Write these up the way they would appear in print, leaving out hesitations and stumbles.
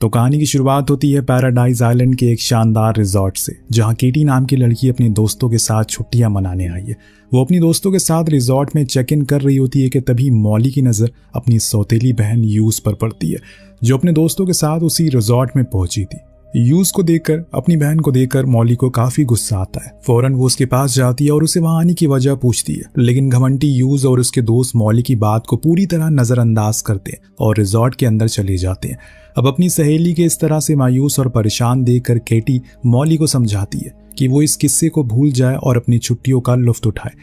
तो कहानी की शुरुआत होती है पैराडाइज आइलैंड के एक शानदार रिजॉर्ट से, जहां केटी नाम की लड़की अपने दोस्तों के साथ छुट्टियां मनाने आई है। वो अपनी दोस्तों के साथ रिजॉर्ट में चेक इन कर रही होती है कि तभी मॉली की नज़र अपनी सौतेली बहन यूज पर पड़ती है, जो अपने दोस्तों के साथ उसी रिजॉर्ट में पहुंची थी। यूज को देखकर, अपनी बहन को देखकर मॉली को काफी गुस्सा आता है। फौरन वो उसके पास जाती है और उसे वहां आने की वजह पूछती है, लेकिन घमंडी यूज और उसके दोस्त मॉली की बात को पूरी तरह नजरअंदाज करते हैं और रिजॉर्ट के अंदर चले जाते हैं। अब अपनी सहेली के इस तरह से मायूस और परेशान देखकर केटी मॉली को समझाती है कि वो इस किस्से को भूल जाए और अपनी छुट्टियों का लुत्फ उठाए।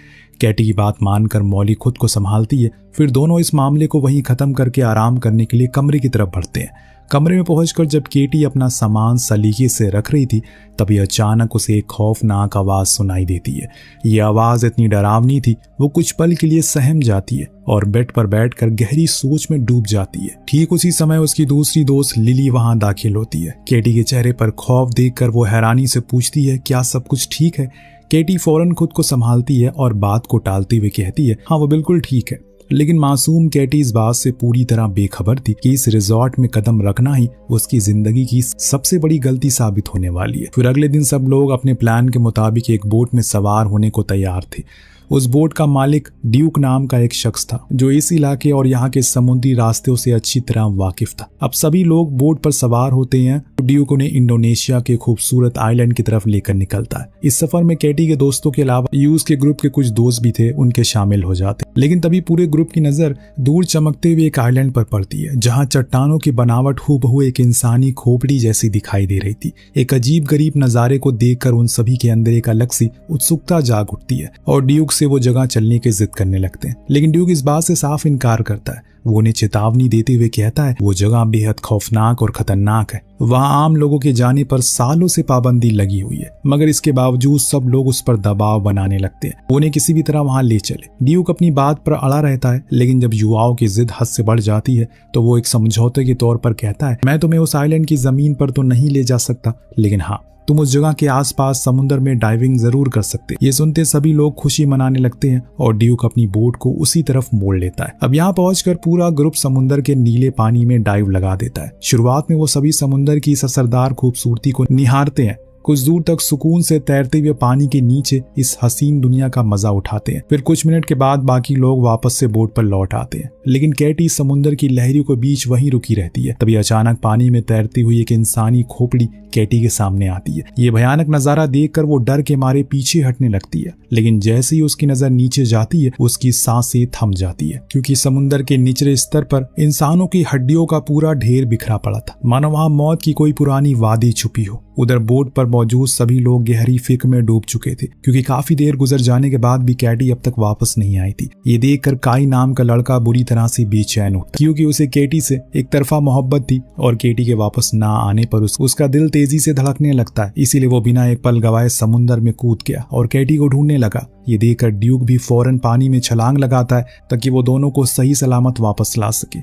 केटी की बात मानकर मॉली खुद को संभालती है। फिर दोनों इस मामले को वहीं खत्म करके आराम करने के लिए कमरे की तरफ बढ़ते हैं। कमरे में पहुंचकर जब केटी अपना सामान सलीके से रख रही थी, तभी अचानक उसे एक खौफनाक आवाज सुनाई देती है। ये आवाज इतनी डरावनी थी, वो कुछ पल के लिए सहम जाती है और बेड पर बैठकर गहरी सोच में डूब जाती है। ठीक उसी समय उसकी दूसरी दोस्त लिली वहां दाखिल होती है। केटी के चेहरे पर खौफ देखकर वो हैरानी से पूछती है, क्या सब कुछ ठीक है? केटी फौरन खुद को संभालती है और बात को टालते हुए कहती है, हाँ वो बिल्कुल ठीक है। लेकिन मासूम केटी इस बात से पूरी तरह बेखबर थी कि इस रिजॉर्ट में कदम रखना ही उसकी जिंदगी की सबसे बड़ी गलती साबित होने वाली है। फिर अगले दिन सब लोग अपने प्लान के मुताबिक एक बोट में सवार होने को तैयार थे। उस बोट का मालिक ड्यूक नाम का एक शख्स था, जो इस इलाके और यहाँ के समुद्री रास्तों से अच्छी तरह वाकिफ था। अब सभी लोग बोट पर सवार होते हैं तो ड्यूक उन्हें इंडोनेशिया के खूबसूरत आइलैंड की तरफ लेकर निकलता है। इस सफर में केटी के दोस्तों के अलावा यूज के ग्रुप के कुछ दोस्त भी थे, उनके शामिल हो जाते। लेकिन तभी पूरे ग्रुप की नजर दूर चमकते हुए एक आइलैंड पर पड़ती है, जहाँ चट्टानों की बनावट हूबहू एक इंसानी खोपड़ी जैसी दिखाई दे रही थी। एक अजीब गरीब नजारे को देखकर उन सभी के अंदर एक अलग सी उत्सुकता जाग उठती है और ड्यूक से वो जगह चलने की जिद करने लगते हैं। लेकिन ड्यूक इस बात से साफ इनकार करता है। वो उन्हें चेतावनी देते हुए कहता है, वो जगह बेहद खौफनाक और खतरनाक है। वहां आम लोगों के जाने पर सालों से पाबंदी लगी हुई है, मगर इसके बावजूद सब लोग उस पर दबाव बनाने लगते हैं। वो उन्हें किसी भी तरह वहां ले चले। ड्यूक अपनी बात पर अड़ा रहता है, लेकिन जब युवाओं की जिद हद से बढ़ जाती है तो वो एक समझौते के तौर पर कहता है, मैं तुम्हें उस आइलैंड की जमीन पर तो नहीं ले जा सकता, लेकिन हाँ, तुम उस जगह के आसपास समुद्र में डाइविंग जरूर कर सकते। ये सुनते सभी लोग खुशी मनाने लगते हैं और ड्यूक अपनी बोट को उसी तरफ मोड़ लेता है। अब यहाँ पहुंचकर पूरा ग्रुप समुद्र के नीले पानी में डाइव लगा देता है। शुरुआत में वो सभी समुद्र की इस असरदार खूबसूरती को निहारते हैं। कुछ दूर तक सुकून से तैरते हुए पानी के नीचे इस हसीन दुनिया का मजा उठाते हैं। फिर कुछ मिनट के बाद बाकी लोग वापस से बोट पर लौट आते हैं, लेकिन केटी समुद्र की लहरों के बीच वहीं रुकी रहती है। तभी अचानक पानी में तैरती हुई एक इंसानी खोपड़ी केटी के सामने आती है। ये भयानक नजारा देखकर वो डर के मारे पीछे हटने लगती है, लेकिन जैसे ही उसकी नजर नीचे जाती है उसकी सांसें थम जाती है, क्योंकि समुद्र के निचले स्तर पर इंसानों की हड्डियों का पूरा ढेर बिखरा पड़ा था, मानो वहां मौत की कोई पुरानी वादी छुपी हो। उधर बोट पर मौजूद सभी लोग गहरी फिक्र में डूब चुके थे, क्योंकि काफी देर गुजर जाने के बाद भी केटी अब तक वापस नहीं आई थी। ये देखकर काई नाम का लड़का बुरी तरह से बेचैन उठता, क्योंकि उसे केटी से एक तरफा मोहब्बत थी और केटी के वापस ना आने पर उसका दिल तेजी से धड़कने लगता है। इसीलिए वो बिना एक पल गवाए समुद्र में कूद गया और केटी को ढूंढने लगा। ये देखकर ड्यूक भी फौरन पानी में छलांग लगाता है ताकि वो दोनों को सही सलामत वापस ला सके।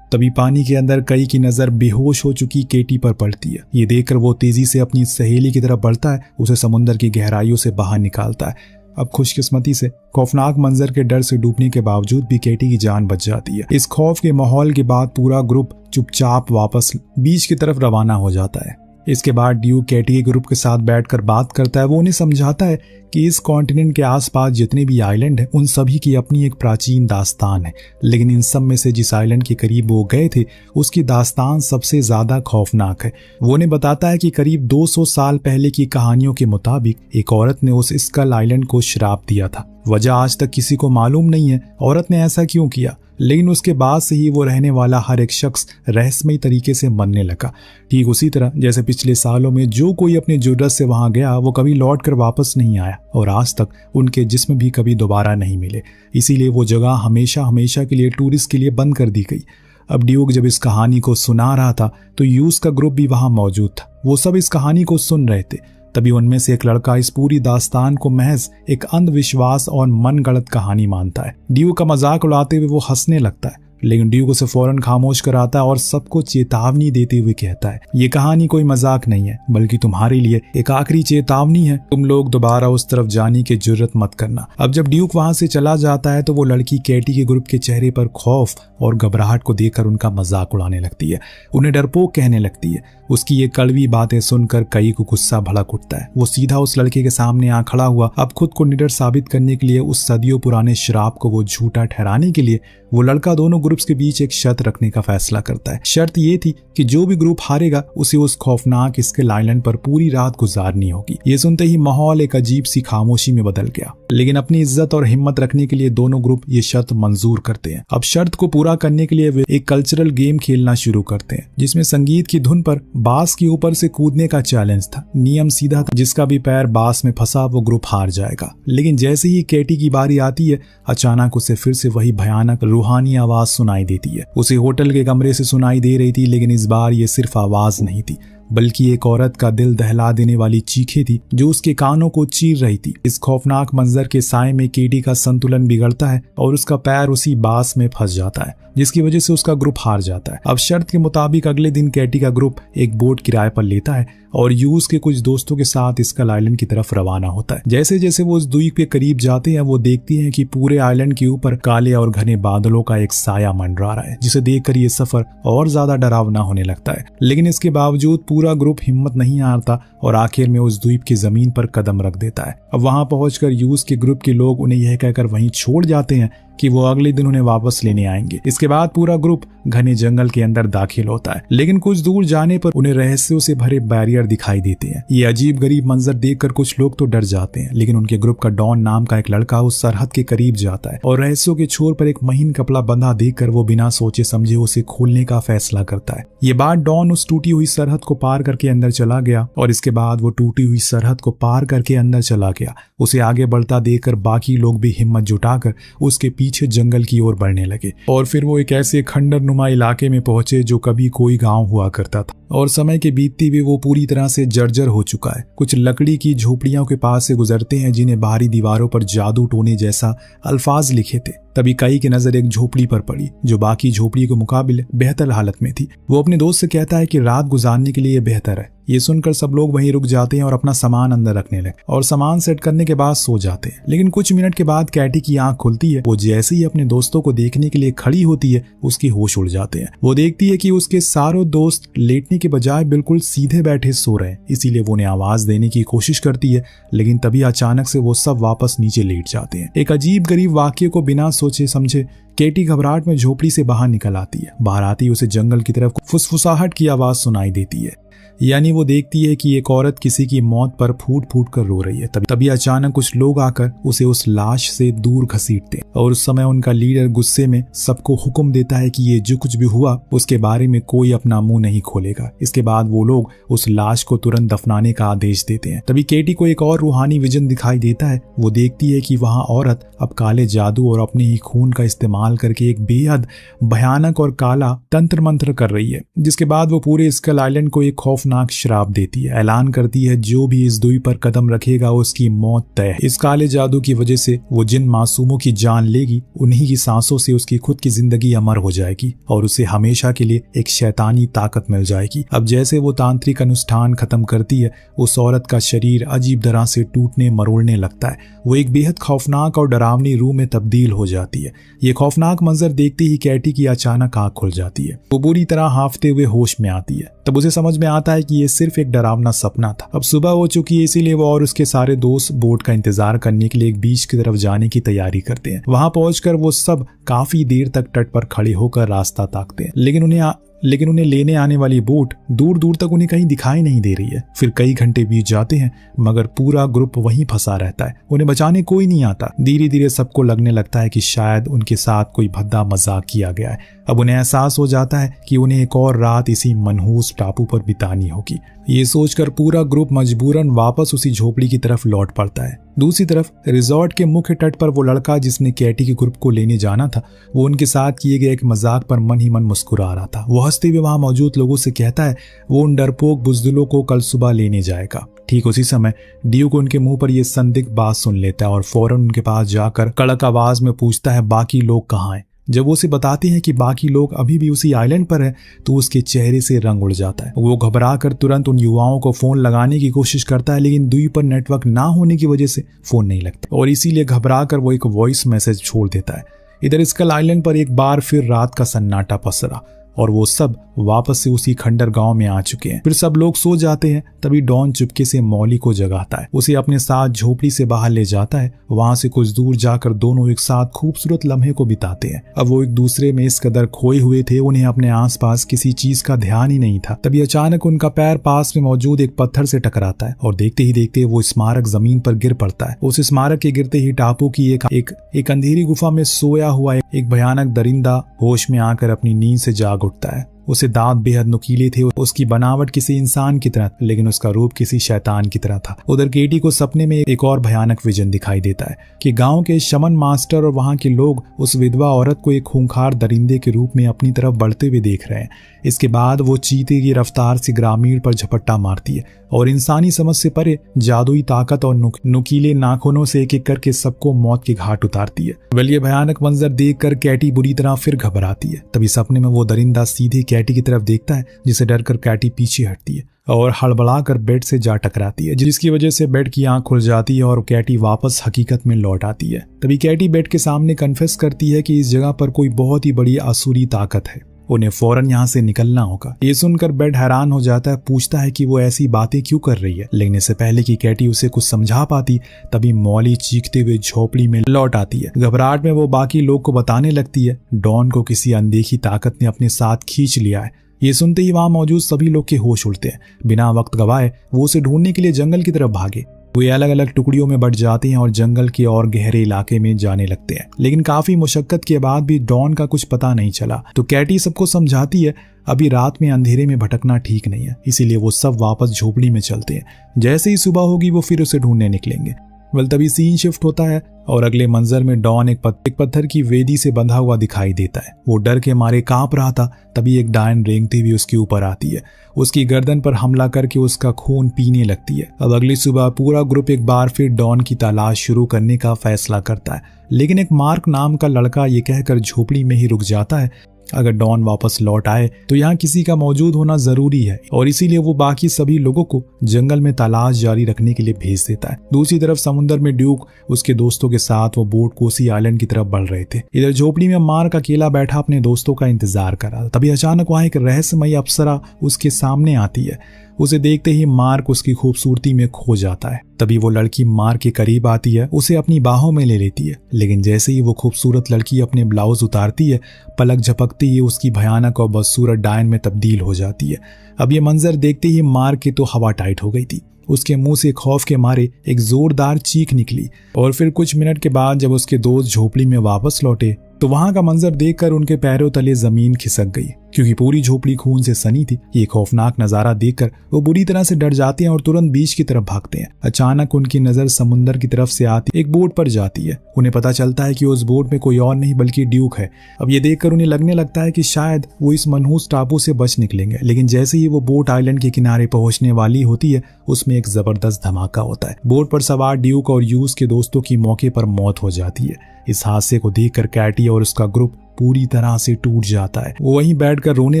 तभी पानी के अंदर कई की नजर बेहोश हो चुकी केटी पर पड़ती है। ये देखकर वो तेजी से अपनी सहेली की तरफ बढ़ता है, उसे समुद्र की गहराइयों से बाहर निकालता है। अब खुशकिस्मती से खौफनाक मंजर के डर से डूबने के बावजूद भी केटी की जान बच जाती है। इस खौफ के माहौल के बाद पूरा ग्रुप चुपचाप वापस बीच की तरफ रवाना हो जाता है। इसके बाद ड्यूक केटी के ग्रुप के साथ बैठकर बात करता है। वो उन्हें समझाता है कि इस कॉन्टिनेंट के आसपास जितने भी आइलैंड हैं उन सभी की अपनी एक प्राचीन दास्तान है, लेकिन इन सब में से जिस आइलैंड के करीब वो गए थे उसकी दास्तान सबसे ज्यादा खौफनाक है। वो उन्हें बताता है कि करीब 200 साल पहले की कहानियों के मुताबिक एक औरत ने उस स्कल आइलैंड को श्राप दिया था। वजह आज तक किसी को मालूम नहीं है औरत ने ऐसा क्यों किया, लेकिन उसके बाद से ही वो रहने वाला हर एक शख्स रहस्यमयी तरीके से मरने लगा। ठीक उसी तरह जैसे पिछले सालों में जो कोई अपनी जुर्रत से वहां गया वो कभी लौट कर वापस नहीं आया और आज तक उनके जिस्म भी कभी दोबारा नहीं मिले। इसीलिए वो जगह हमेशा हमेशा के लिए टूरिस्ट के लिए बंद कर दी गई। अब ड्यूक जब इस कहानी को सुना रहा था तो यूज का ग्रुप भी वहां मौजूद था। वो सब इस कहानी को सुन रहे थे। तभी उनमें से एक लड़का इस पूरी दास्तान को महज एक अंधविश्वास और मनगढ़ंत कहानी मानता है। ड्यूक का मजाक उड़ाते हुए वो हंसने लगता है। लेकिन ड्यूक उसे फौरन खामोश कराता है और सबको चेतावनी देते हुए कहता है, ये कहानी कोई मजाक नहीं है, बल्कि तुम्हारे लिए एक आखिरी चेतावनी है। तुम लोग दोबारा उस तरफ जाने की जुर्रत मत करना। अब जब ड्यूक वहां से चला जाता है तो वो लड़की कैटी के ग्रुप के चेहरे पर खौफ और घबराहट को देखकर उनका मजाक उड़ाने लगती है, उन्हें डरपोक कहने लगती है। उसकी ये कड़वी बातें सुनकर कई को गुस्सा भड़क उठता है। वो सीधा उस लड़के के सामने आ खड़ा हुआ। अब खुद को निडर साबित करने के लिए, उस सदियों पुराने श्राप को वो झूठा ठहराने के लिए, वो लड़का दोनों ग्रुप्स के बीच एक शर्त रखने का फैसला करता है। शर्त ये थी कि जो भी ग्रुप हारेगा उसे उस खौफनाक स्केल आइलैंड पर पूरी रात गुजारनी होगी। ये सुनते ही माहौल एक अजीब सी खामोशी में बदल गया, लेकिन अपनी इज्जत और हिम्मत रखने के लिए दोनों ग्रुप ये शर्त मंजूर करते हैं। अब शर्त को पूरा करने के लिए वे एक कल्चरल गेम खेलना शुरू करते हैं, जिसमें संगीत की धुन पर बांस के ऊपर से कूदने का चैलेंज था। नियम सीधा था, जिसका भी पैर बांस में फंसा वो ग्रुप हार जाएगा। लेकिन जैसे ही कैटी की बारी आती है, अचानक उसे फिर से वही भयानक रूहानी आवाज सुनाई देती है। उसे होटल के कमरे से सुनाई दे रही थी, लेकिन इस बार ये सिर्फ आवाज नहीं थी, बल्कि एक औरत का दिल दहला देने वाली चीखें थी जो उसके कानों को चीर रही थी। इस खौफनाक मंजर के साए में केटी का संतुलन बिगड़ता है और उसका पैर उसी बांस में फंस जाता है, जिसकी वजह से उसका ग्रुप हार जाता है। अब शर्त के मुताबिक अगले दिन कैटी का ग्रुप एक बोट किराए पर लेता है और यूज के कुछ दोस्तों के साथ स्कल आइलैंड की तरफ रवाना होता है। जैसे जैसे वो उस द्वीप के करीब जाते हैं, वो देखती हैं कि पूरे आइलैंड के ऊपर काले और घने बादलों का एक साया मंडरा रहा है, जिसे देखकर ये सफर और ज्यादा डरावना होने लगता है। लेकिन इसके बावजूद पूरा ग्रुप हिम्मत नहीं हारता और आखिर में उस द्वीप की जमीन पर कदम रख देता है। अब वहां पहुंचकर यूज के ग्रुप के लोग उन्हें यह कहकर वहीं छोड़ जाते हैं कि वो अगले दिन उन्हें वापस लेने आएंगे। इसके बाद पूरा ग्रुप घने जंगल के अंदर दाखिल होता है, लेकिन कुछ दूर जाने पर उन्हें रहस्यों से भरे बैरियर दिखाई देते हैं। ये अजीब गरीब मंजर देखकर कुछ लोग तो डर जाते हैं, लेकिन उनके ग्रुप का डॉन नाम का एक लड़का उस सरहद के करीब जाता है और रहस्यों के छोर पर एक महीन कपड़ा बंधा देखकर वो बिना सोचे समझे उसे खोलने का फैसला करता है। ये बात डॉन उस टूटी हुई सरहद को पार करके अंदर चला गया और इसके बाद वो टूटी हुई सरहद को पार करके अंदर चला गया। उसे आगे बढ़ता देखकर बाकी लोग भी हिम्मत जुटाकर उसके पीछे जंगल की ओर बढ़ने लगे और फिर वो एक ऐसे खंडर नुमा इलाके में पहुंचे जो कभी कोई गांव हुआ करता था और समय के बीतते हुए वो पूरी तरह से जर्जर हो चुका है। कुछ लकड़ी की झोपड़ियों के पास से गुजरते हैं जिन्हें बाहरी दीवारों पर जादू टोने जैसा अल्फाज लिखे थे। तभी कई की नजर एक झोपड़ी पर पड़ी जो बाकी झोपड़ी के मुकाबले बेहतर हालत में थी। वो अपने दोस्त से कहता है कि रात गुजारने के लिए ये बेहतर है। ये सुनकर सब लोग वहीं रुक जाते हैं और अपना सामान अंदर रखने लगे और सामान सेट करने के बाद सो जाते हैं। लेकिन कुछ मिनट के बाद कैटी की आंख खुलती है। वो जैसे ही अपने दोस्तों को देखने के लिए खड़ी होती है, उसके होश उड़ जाते हैं। वो देखती है कि उसके सारे दोस्त लेटने के बजाय बिल्कुल सीधे बैठे सो रहे हैं, इसीलिए वो उन्हें आवाज देने की कोशिश करती है, लेकिन तभी अचानक से वो सब वापस नीचे लेट जाते हैं। एक अजीब गरीब वाक्य को बिना सोचे समझे केटी घबराहट में झोपड़ी से बाहर निकल आती है। बाहर आती उसे जंगल की तरफ फुसफुसाहट की आवाज सुनाई देती है, यानी वो देखती है कि एक औरत किसी की मौत पर फूट फूट कर रो रही है। तभी अचानक कुछ लोग आकर उसे उस लाश से दूर घसीटते हैं और उस समय उनका लीडर गुस्से में सबको हुक्म देता है कि ये जो कुछ भी हुआ उसके बारे में कोई अपना मुंह नहीं खोलेगा। इसके बाद वो लोग उस लाश को तुरंत दफनाने का आदेश देते हैं। तभी केटी को एक और रूहानी विजन दिखाई देता है। वो देखती है कि वहां औरत अब काले जादू और अपने ही खून का इस्तेमाल करके एक बेहद भयानक और काला तंत्र मंत्र कर रही है, जिसके बाद वो पूरे स्कल आइलैंड को एक खौफनाक श्राप देती है। ऐलान करती है जो भी इस द्वीप पर कदम रखेगा उसकी मौत तय है। इस काले जादू की वजह से वो जिन मासूमों की जान लेगी उन्हीं की सांसों से उसकी खुद की जिंदगी अमर हो जाएगी और उसे हमेशा के लिए एक शैतानी ताकत मिल जाएगी। अब जैसे वो तांत्रिक अनुष्ठान खत्म करती है, उस औरत का शरीर अजीब तरह से टूटने मरोड़ने लगता है। वो एक बेहद खौफनाक और डरावनी रूह में तब्दील हो जाती है। ये खौफनाक मंजर देखते ही कैटी की अचानक आंख खुल जाती है। वो बुरी तरह हांफते हुए होश में आती है। तब उसे समझ में आता है कि ये सिर्फ एक डरावना सपना था। अब सुबह हो चुकी है, इसीलिए वो और उसके सारे दोस्त बोट का इंतजार करने के लिए एक बीच की तरफ जाने की तैयारी करते हैं। वहां पहुंचकर वो सब काफी देर तक तट पर खड़े होकर रास्ता ताकते हैं, लेकिन उन्हें लेने आने वाली बोट दूर दूर तक उन्हें कहीं दिखाई नहीं दे रही है। फिर कई घंटे बीत जाते हैं मगर पूरा ग्रुप वहीं फंसा रहता है। उन्हें बचाने कोई नहीं आता। धीरे धीरे सबको लगने लगता है कि शायद उनके साथ कोई भद्दा मजाक किया गया है। अब उन्हें एहसास हो जाता है कि उन्हें एक और रात इसी मनहूस टापू पर बितानी होगी। ये सोचकर पूरा ग्रुप मजबूरन वापस उसी झोपड़ी की तरफ लौट पड़ता है। दूसरी तरफ रिजॉर्ट के मुख्य तट पर वो लड़का जिसने कैटी के ग्रुप को लेने जाना था, वो उनके साथ किए गए एक मजाक पर मन ही मन मुस्कुरा रहा था। वो हंसते हुए वहां मौजूद लोगों से कहता है वो उन डरपोक बुजदिलों को कल सुबह लेने जाएगा। ठीक उसी समय ड्यूक उनके मुंह पर यह संदिग्ध बात सुन लेता है और फौरन उनके पास जाकर कड़क आवाज में पूछता है बाकी लोग कहाँ हैं। जब वो उसे बताते हैं कि बाकी लोग अभी भी उसी आइलैंड पर है तो उसके चेहरे से रंग उड़ जाता है। वो घबरा कर तुरंत उन युवाओं को फोन लगाने की कोशिश करता है, लेकिन द्वीप पर नेटवर्क ना होने की वजह से फोन नहीं लगता और इसीलिए घबरा कर वो एक वॉइस मैसेज छोड़ देता है। इधर स्कल आइलैंड पर एक बार फिर रात का सन्नाटा पसरा और वो सब वापस से उसी खंडर गांव में आ चुके हैं। फिर सब लोग सो जाते हैं, तभी डॉन चुपके से मौली को जगाता है, उसे अपने साथ झोपड़ी से बाहर ले जाता है। वहां से कुछ दूर जाकर दोनों एक साथ खूबसूरत लम्हे को बिताते हैं। अब वो एक दूसरे में इस कदर खोए हुए थे, उन्हें अपने आसपास किसी चीज का ध्यान ही नहीं था। तभी अचानक उनका पैर पास में मौजूद एक पत्थर से टकराता है और देखते ही देखते वो स्मारक जमीन पर गिर पड़ता है। उस स्मारक के गिरते ही टापू की एक अंधेरी गुफा में सोया हुआ एक भयानक दरिंदा होश में आकर अपनी नींद से जाग उठता है। उसे दांत बेहद नुकीले थे, उसकी बनावट किसी इंसान की तरह, लेकिन उसका रूप किसी शैतान की तरह था। उधर केटी को सपने में एक और भयानक विजन दिखाई देता है कि गांव के शमन मास्टर और वहां के लोग उस विधवा औरत को एक खूंखार दरिंदे के रूप में अपनी तरफ बढ़ते हुए देख रहे हैं। इसके बाद वो चीते की रफ्तार से ग्रामीण पर झपट्टा मारती है और इंसानी समझ से परे जादुई ताकत और नुकीले नाखूनों से एक एक करके सबको मौत के घाट उतारती है। वेल, ये भयानक मंजर देखकर कैटी बुरी तरह फिर घबराती है। तभी सपने में वो दरिंदा सीधे कैटी की तरफ देखता है, जिसे डरकर कैटी पीछे हटती है और हड़बड़ाकर बेड से जा टकराती है, जिसकी वजह से बेड की आंख खुल जाती है और कैटी वापस हकीकत में लौट आती है। तभी कैटी बेड के सामने कन्फेस करती है कि इस जगह पर कोई बहुत ही बड़ी आसुरी ताकत है, उन्हें फौरन यहाँ से निकलना होगा। ये सुनकर बेड हैरान हो जाता है, पूछता है कि वो ऐसी बातें क्यों कर रही है, लेकिन इससे पहले कि कैटी उसे कुछ समझा पाती तभी मौली चीखते हुए झोपड़ी में लौट आती है। घबराहट में वो बाकी लोग को बताने लगती है डॉन को किसी अनदेखी ताकत ने अपने साथ खींच लिया है। ये सुनते ही वहां मौजूद सभी लोग के होश उड़ते हैं। बिना वक्त गवाए वो उसे ढूंढने के लिए जंगल की तरफ भागे। वे अलग अलग टुकड़ियों में बट जाते हैं और जंगल के और गहरे इलाके में जाने लगते हैं, लेकिन काफी मुशक्कत के बाद भी डॉन का कुछ पता नहीं चला। तो कैटी सबको समझाती है अभी रात में अंधेरे में भटकना ठीक नहीं है, इसीलिए वो सब वापस झोपड़ी में चलते हैं। जैसे ही सुबह होगी वो फिर उसे ढूंढने निकलेंगे। वेल, तभी सीन शिफ्ट होता है और अगले मंजर में डॉन एक पत्थर की वेदी से बंधा हुआ दिखाई देता है। वो डर के मारे कांप रहा था। तभी एक डायन रेंगती हुई उसके ऊपर आती है, उसकी गर्दन पर हमला करके उसका खून पीने लगती है। अब अगली सुबह पूरा ग्रुप एक बार फिर डॉन की तलाश शुरू करने का फैसला करता है, लेकिन एक मार्क नाम का लड़का ये कहकर झोपड़ी में ही रुक जाता है अगर डॉन वापस लौट आए तो यहाँ किसी का मौजूद होना जरूरी है, और इसीलिए वो बाकी सभी लोगों को जंगल में तलाश जारी रखने के लिए भेज देता है। दूसरी तरफ समुद्र में ड्यूक उसके दोस्तों के साथ वो बोट कोसी आइलैंड की तरफ बढ़ रहे थे। इधर झोपड़ी में मार्क अकेला बैठा अपने दोस्तों का इंतजार कर रहा था। तभी अचानक वहां एक रहस्यमयी अप्सरा उसके सामने आती है। उसे देखते ही मार्क उसकी खूबसूरती में खो जाता है। तभी वो लड़की मार्क के करीब आती है, उसे अपनी बाहों में ले लेती है, लेकिन जैसे ही वो खूबसूरत लड़की अपने ब्लाउज उतारती है, पलक झपकते ही उसकी भयानक और बदसूरत डायन में तब्दील हो जाती है। अब ये मंजर देखते ही मार्क की तो हवा टाइट हो गई थी। उसके मुंह से खौफ के मारे एक जोरदार चीख निकली और फिर कुछ मिनट के बाद जब उसके दोस्त झोपड़ी में वापस लौटे तो वहां का मंजर देखकर उनके पैरों तले जमीन खिसक गई, क्योंकि पूरी झोपड़ी खून से सनी थी। ये खौफनाक नजारा देखकर वो बुरी तरह से डर जाते हैं और तुरंत बीच की तरफ भागते हैं। अचानक उनकी नजर समुद्र की तरफ से आती एक बोट पर जाती है। उन्हें पता चलता है कि उस बोट में कोई और नहीं बल्कि ड्यूक है। अब ये देखकर उन्हें लगने लगता है कि शायद वो इस मनहूस टापू से बच निकलेंगे, लेकिन जैसे ही वो बोट आइलैंड के किनारे पहुंचने वाली होती है उसमें एक जबरदस्त धमाका होता है। बोट पर सवार ड्यूक और यूज के दोस्तों की मौके पर मौत हो जाती है। इस हादसे को देखकर कैटी और उसका ग्रुप पूरी तरह से टूट जाता है। वो वहीं बैठकर रोने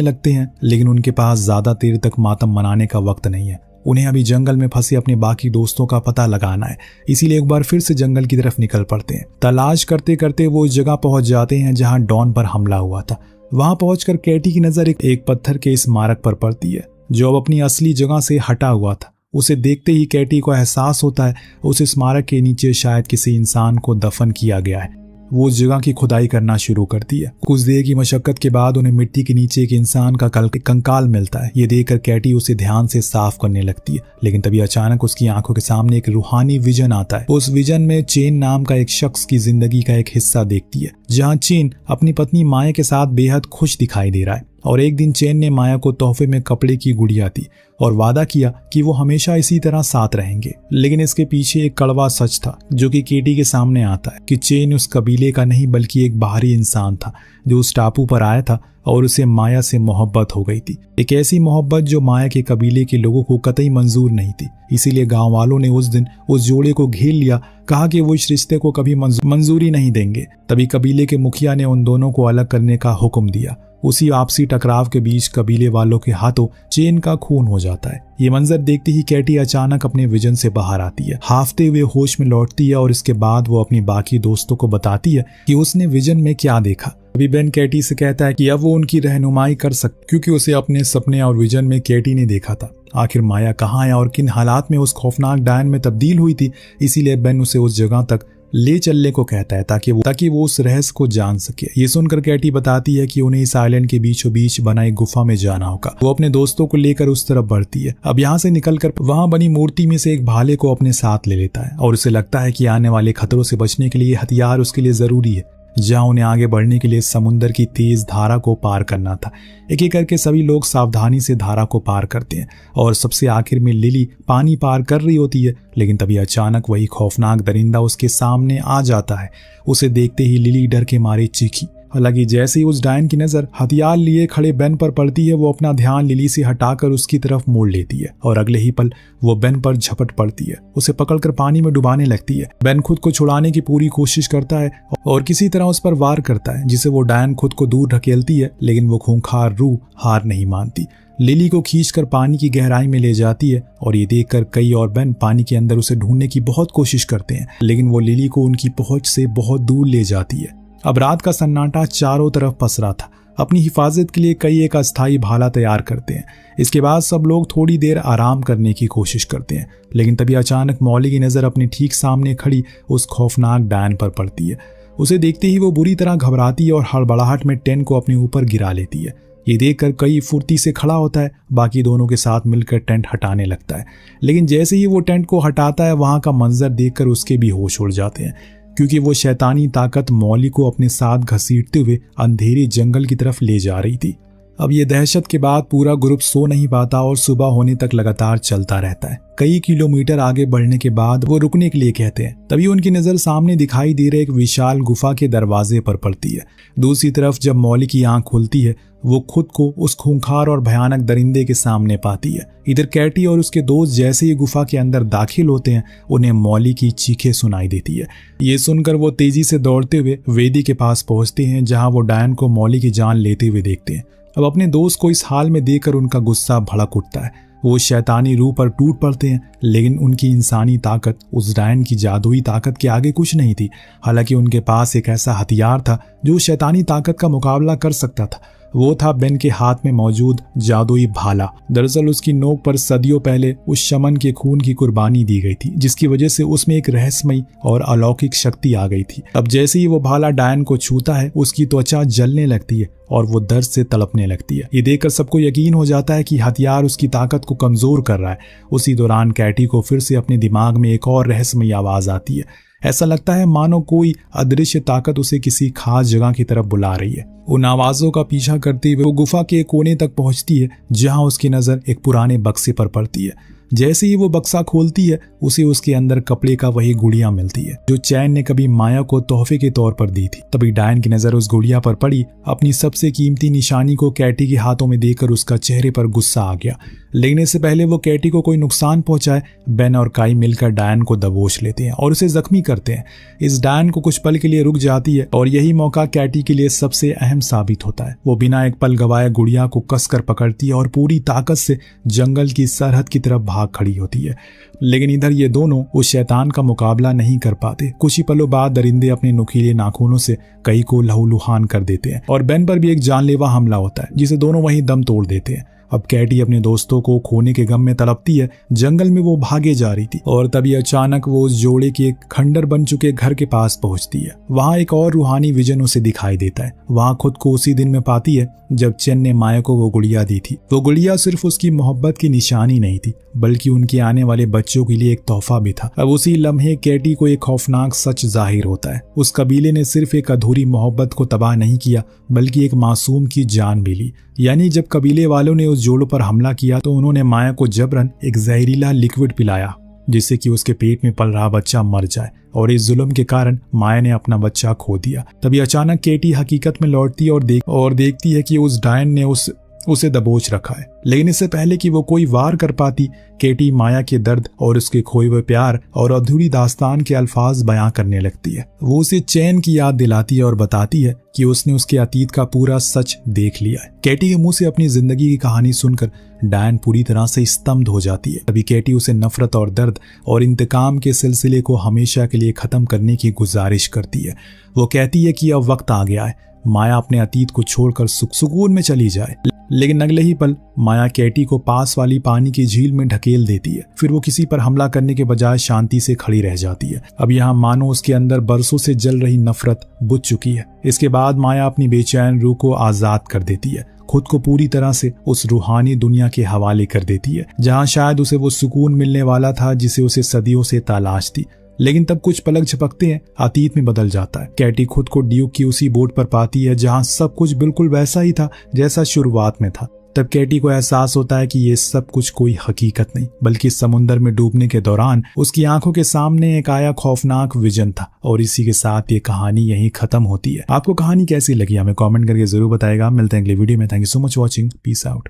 लगते हैं, लेकिन उनके पास ज्यादा देर तक मातम मनाने का वक्त नहीं है। उन्हें अभी जंगल में फंसे अपने बाकी दोस्तों का पता लगाना है, इसीलिए एक बार फिर से जंगल की तरफ निकल पड़ते हैं। तलाश करते करते वो उस जगह पहुंच जाते हैं जहां डॉन पर हमला हुआ था। वहां पहुंचकर कैटी की नजर एक पत्थर के स्मारक पर पड़ती है जो अब अपनी असली जगह से हटा हुआ था। उसे देखते ही कैटी को एहसास होता है उस स्मारक के नीचे शायद किसी इंसान को दफन किया गया है। वो उस जगह की खुदाई करना शुरू करती है। कुछ देर की मशक्कत के बाद उन्हें मिट्टी के नीचे एक इंसान का कंकाल मिलता है। ये देखकर कैटी उसे ध्यान से साफ करने लगती है, लेकिन तभी अचानक उसकी आंखों के सामने एक रूहानी विजन आता है। उस विजन में चेन नाम का एक शख्स की जिंदगी का एक हिस्सा देखती है, जहाँ चेन अपनी पत्नी माया के साथ बेहद खुश दिखाई दे रहा है। और एक दिन चेन ने माया को तोहफे में कपड़े की गुड़िया दी और वादा किया कि वो हमेशा इसी तरह साथ रहेंगे। लेकिन इसके पीछे एक कड़वा सच था जो कि केटी के सामने आता है कि चेन उस कबीले का नहीं बल्कि एक बाहरी इंसान था जो उस टापू पर आया था और उसे माया से मोहब्बत हो गई थी। एक ऐसी मोहब्बत जो माया के कबीले के लोगों को कतई मंजूर नहीं थी। इसीलिए गांव वालों ने उस दिन उस जोड़े को घेर लिया, कहा कि वो इस रिश्ते को कभी मंजूरी नहीं देंगे। तभी कबीले के मुखिया ने उन दोनों को अलग करने का हुक्म दिया। उसी आपसी टकराव के बीच कबीले वालों के हाथों चेन का खून हो जाता है। ये मंजर देखते ही कैटी अचानक अपने विजन से बाहर आती है, हाफते हुए होश में लौटती है और इसके बाद वो अपनी बाकी दोस्तों को बताती है कि उसने विजन में क्या देखा। अभी बेन कैटी से कहता है कि अब वो उनकी रहनुमाई कर सकती, क्योंकि उसे अपने सपने और विजन में कैटी ने देखा था। आखिर माया कहाँ है और किन हालात में उस खौफनाक डायन में तब्दील हुई थी। इसीलिए बेन उसे उस जगह तक ले चलने को कहता है ताकि वो उस रहस्य को जान सके। ये सुनकर कैटी बताती है कि उन्हें इस आइलैंड के बीचों बीच बना एक गुफा में जाना होगा। वो अपने दोस्तों को लेकर उस तरफ बढ़ती है। अब यहाँ से निकलकर वहां बनी मूर्ति में से एक भाले को अपने साथ ले लेता है और उसे लगता है कि आने वाले खतरों से बचने के लिए हथियार उसके लिए जरूरी है। जहां उन्हें आगे बढ़ने के लिए समुद्र की तेज धारा को पार करना था। एक एक करके सभी लोग सावधानी से धारा को पार करते हैं और सबसे आखिर में लिली पानी पार कर रही होती है, लेकिन तभी अचानक वही खौफनाक दरिंदा उसके सामने आ जाता है। उसे देखते ही लिली डर के मारे चीखी। हालांकि जैसे ही उस डायन की नजर हथियार लिए खड़े बेन पर पड़ती है, वो अपना ध्यान लिली से हटाकर उसकी तरफ मोड़ लेती है और अगले ही पल वो बेन पर झपट पड़ती है। उसे पकड़कर पानी में डुबाने लगती है। बेन खुद को छुड़ाने की पूरी कोशिश करता है और किसी तरह उस पर वार करता है, जिसे वो डायन खुद को दूर ढकेलती है, लेकिन वो खूंखार रूह हार नहीं मानती। लिली को खींचकर पानी की गहराई में ले जाती है और ये देखकर कई और बेन पानी के अंदर उसे ढूंढने की बहुत कोशिश करते हैं, लेकिन वो लिली को उनकी पहुंच से बहुत दूर ले जाती है। अब रात का सन्नाटा चारों तरफ पसरा था। अपनी हिफाजत के लिए कई एक अस्थायी भाला तैयार करते हैं। इसके बाद सब लोग थोड़ी देर आराम करने की कोशिश करते हैं, लेकिन तभी अचानक मौली की नजर अपने ठीक सामने खड़ी उस खौफनाक डायन पर पड़ती है। उसे देखते ही वो बुरी तरह घबराती है और हड़बड़ाहट में टेंट को अपने ऊपर गिरा लेती है। ये देखकर कई फुर्ती से खड़ा होता है, बाकी दोनों के साथ मिलकर टेंट हटाने लगता है। लेकिन जैसे ही वो टेंट को हटाता है, वहां का मंजर देखकर उसके भी होश उड़ जाते हैं, क्योंकि वो शैतानी ताकत मौली को अपने साथ घसीटते हुए अंधेरे जंगल की तरफ ले जा रही थी। अब ये दहशत के बाद पूरा ग्रुप सो नहीं पाता और सुबह होने तक लगातार चलता रहता है। कई किलोमीटर आगे बढ़ने के बाद वो रुकने के लिए कहते हैं। तभी उनकी नजर सामने दिखाई दे रहे एक विशाल गुफा के दरवाजे पर पड़ती है। दूसरी तरफ जब मौली की आंख खुलती है, वो खुद को उस खूंखार और भयानक दरिंदे के सामने पाती है। इधर कैटी और उसके दोस्त जैसे ही गुफा के अंदर दाखिल होते हैं, उन्हें मौली की चीखें सुनाई देती है। ये सुनकर वो तेजी से दौड़ते हुए वेदी के पास पहुंचते हैं, जहां वो डायन को मौली की जान लेते हुए देखते हैं। अब अपने दोस्त को इस हाल में देखकर उनका गुस्सा भड़क उठता है। वो शैतानी रूह पर टूट पड़ते हैं, लेकिन उनकी इंसानी ताकत उस डायन की जादुई ताकत के आगे कुछ नहीं थी। हालांकि उनके पास एक ऐसा हथियार था जो शैतानी ताकत का मुकाबला कर सकता था। वो था बेन के हाथ में मौजूद जादुई भाला। दरअसल उसकी नोक पर सदियों पहले उस शमन के खून की कुर्बानी दी गई थी, जिसकी वजह से उसमें एक रहस्यमयी और अलौकिक शक्ति आ गई थी। अब जैसे ही वो भाला डायन को छूता है, उसकी त्वचा जलने लगती है और वो दर्द से तड़पने लगती है। ये देखकर सबको यकीन हो जाता है कि हथियार उसकी ताकत को कमजोर कर रहा है। उसी दौरान कैटी को फिर से अपने दिमाग में एक और रहस्यमयी आवाज आती है। ऐसा लगता है मानो कोई अदृश्य ताकत उसे किसी खास जगह की तरफ बुला रही है। उन आवाजों का पीछा करते हुए वो गुफा के कोने तक पहुंचती है, जहां उसकी नजर एक पुराने बक्से पर पड़ती है। जैसे ही वो बक्सा खोलती है, उसे उसके अंदर कपड़े का वही गुड़िया मिलती है जो चैन ने कभी माया को तोहफे के तौर पर दी थी। तभी डायन की नजर उस गुड़िया पर पड़ी। अपनी सबसे कीमती निशानी को कैटी के हाथों में देकर उसका चेहरे पर गुस्सा आ गया। लेकिन इससे पहले वो कैटी को कोई नुकसान पहुंचाए, बेन और काई मिलकर डायन को दबोच लेते हैं और उसे जख्मी करते हैं। इस डायन को कुछ पल के लिए रुक जाती है और यही मौका कैटी के लिए सबसे अहम साबित होता है। वो बिना एक पल गवाए गुड़िया को कसकर पकड़ती है और पूरी ताकत से जंगल की सरहद की तरफ भाग खड़ी होती है। लेकिन इधर ये दोनों उस शैतान का मुकाबला नहीं कर पाते। कुछ ही पलों बाद दरिंदे अपने नुकीले नाखूनों से कई को लहूलुहान कर देते हैं और बेन पर भी एक जानलेवा हमला होता है, जिसे दोनों वहीं दम तोड़ देते हैं। अब कैटी अपने दोस्तों को खोने के गम में तड़पती है। जंगल में वो भागे जा रही थी और तभी अचानक वो उस जोड़े के एक खंडर बन चुके घर के पास पहुंचती है। वहां एक और रूहानी विजन उसे दिखाई देता है। वहां खुद को उसी दिन में पाती है जब चेन ने माया को वो गुड़िया दी थी। वो गुड़िया सिर्फ उसकी मोहब्बत की निशानी नहीं थी, बल्कि उनके आने वाले बच्चों के लिए एक तोहफा भी था। अब उसी लम्हे कैटी को एक खौफनाक सच जाहिर होता है। उस कबीले ने सिर्फ एक अधूरी मोहब्बत को तबाह नहीं किया, बल्कि एक मासूम की जान भी ली। यानी जब कबीले वालों ने उस जोड़ों पर हमला किया तो उन्होंने माया को जबरन एक जहरीला लिक्विड पिलाया जिससे कि उसके पेट में पल रहा बच्चा मर जाए, और इस जुल्म के कारण माया ने अपना बच्चा खो दिया। तभी अचानक केटी हकीकत में लौटती है और देखती है कि उस डायन ने उसे दबोच रखा है। लेकिन इससे पहले कि वो कोई वार कर पाती, केटी माया के दर्द और उसके खोए हुए प्यार और अधूरी दास्तान के अल्फाज बयां करने लगती है। वो उसे चैन की याद दिलाती है और बताती है कि उसने उसके अतीत का पूरा सच देख लिया है। केटी के मुंह से अपनी जिंदगी की कहानी सुनकर डायन पूरी तरह से स्तब्ध हो जाती है। तभी केटी उसे नफरत और दर्द और इंतकाम के सिलसिले को हमेशा के लिए खत्म करने की गुजारिश करती है। वो कहती है कि अब वक्त आ गया है, माया अपने अतीत को छोड़कर सुकून में चली जाए। लेकिन अगले ही पल माया केटी को पास वाली पानी की झील में ढकेल देती है। फिर वो किसी पर हमला करने के बजाय शांति से खड़ी रह जाती है। अब यहाँ मानो उसके अंदर बरसों से जल रही नफरत बुझ चुकी है। इसके बाद माया अपनी बेचैन रूह को आजाद कर देती है, खुद को पूरी तरह से उस रूहानी दुनिया के हवाले कर देती है, जहाँ शायद उसे वो सुकून मिलने वाला था जिसे उसे सदियों से तलाश थी। लेकिन तब कुछ पलक झपकते हैं, अतीत में बदल जाता है। केटी खुद को ड्यूक की उसी बोट पर पाती है जहां सब कुछ बिल्कुल वैसा ही था जैसा शुरुआत में था। तब केटी को एहसास होता है कि ये सब कुछ कोई हकीकत नहीं, बल्कि समुंदर में डूबने के दौरान उसकी आंखों के सामने एक आया खौफनाक विजन था। और इसी के साथ ये कहानी यहीं खत्म होती है। आपको कहानी कैसी लगी हमें कमेंट करके जरूर बताएगा। मिलते हैं अगले वीडियो में। Thank you so much watching. Peace out.